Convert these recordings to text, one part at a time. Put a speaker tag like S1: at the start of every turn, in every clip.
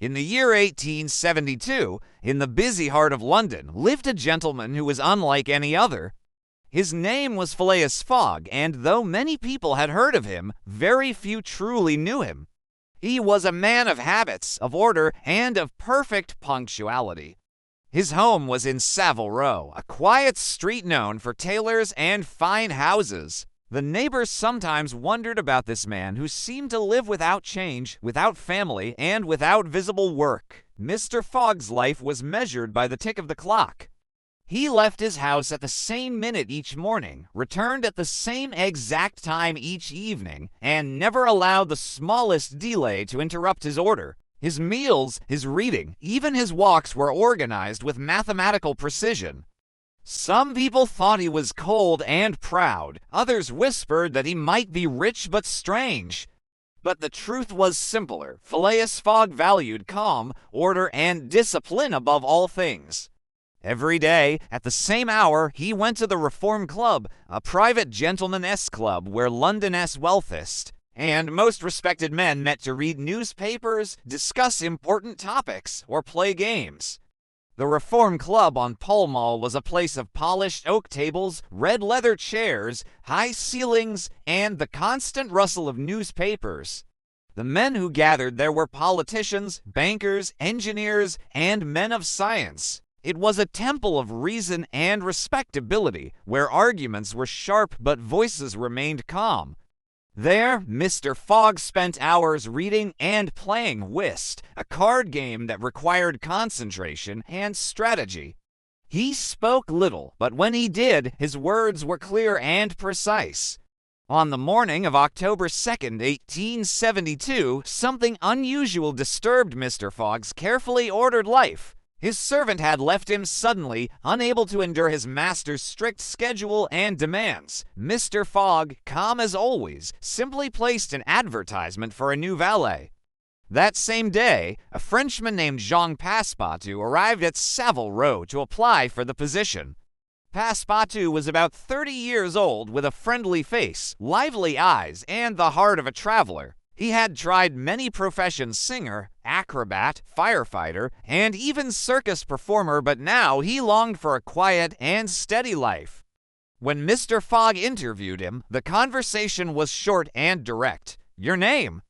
S1: In the year 1872, in the busy heart of London, lived a gentleman who was unlike any other. His name was Phileas Fogg, and though many people had heard of him, very few truly knew him. He was a man of habits, of order, and of perfect punctuality. His home was in Savile Row, a quiet street known for tailors and fine houses. The neighbors sometimes wondered about this man who seemed to live without change, without family, and without visible work. Mr. Fogg's life was measured by the tick of the clock. He left his house at the same minute each morning, returned at the same exact time each evening, and never allowed the smallest delay to interrupt his order. His meals, his reading, even his walks were organized with mathematical precision. Some people thought he was cold and proud. Others whispered that he might be rich but strange. But the truth was simpler. Phileas Fogg valued calm, order, and discipline above all things. Every day, at the same hour, he went to the Reform Club, a private gentleman's club where London's wealthiest and most respected men met to read newspapers, discuss important topics, or play games. The Reform Club on Pall Mall was a place of polished oak tables, red leather chairs, high ceilings, and the constant rustle of newspapers. The men who gathered there were politicians, bankers, engineers, and men of science. It was a temple of reason and respectability, where arguments were sharp but voices remained calm. There, Mr. Fogg spent hours reading and playing whist, a card game that required concentration and strategy. He spoke little, but when he did, his words were clear and precise. On the morning of October 2nd, 1872, something unusual disturbed Mr. Fogg's carefully ordered life. His servant had left him suddenly, unable to endure his master's strict schedule and demands. Mr. Fogg, calm as always, simply placed an advertisement for a new valet. That same day, a Frenchman named Jean Passepartout arrived at Savile Row to apply for the position. Passepartout was about 30 years old, with a friendly face, lively eyes, and the heart of a traveler. He had tried many professions: singer, acrobat, firefighter, and even circus performer, but now he longed for a quiet and steady life. When Mr. Fogg interviewed him, the conversation was short and direct. "Your name?"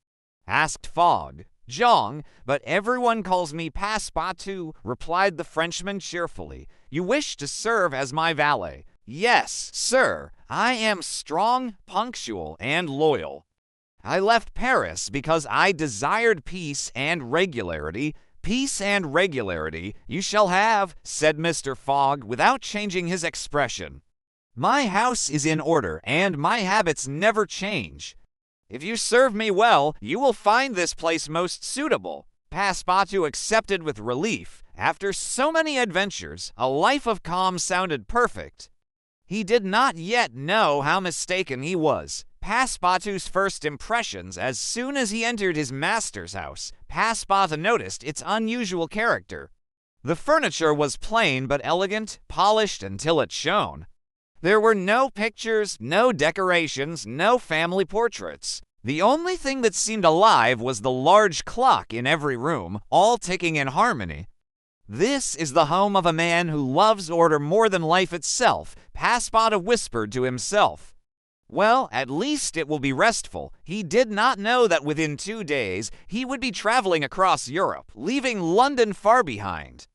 S1: asked Fogg. "Jean, but everyone calls me Passepartout," replied the Frenchman cheerfully. "You wish to serve as my valet?" "Yes, sir. I am strong, punctual, and loyal. I left Paris because I desired peace and regularity." "Peace and regularity you shall have," said Mr. Fogg, without changing his expression. "My house is in order, and my habits never change. If you serve me well, you will find this place most suitable." Passepartout accepted with relief. After so many adventures, a life of calm sounded perfect. He did not yet know how mistaken he was. Passepartout's first impressions, as soon as he entered his master's house, Passepartout noticed its unusual character. The furniture was plain but elegant, polished until it shone. There were no pictures, no decorations, no family portraits. The only thing that seemed alive was the large clock in every room, all ticking in harmony. "This is the home of a man who loves order more than life itself," Passepartout whispered to himself. Well, at least it will be restful. He did not know that within 2 days he would be traveling across Europe, leaving London far behind.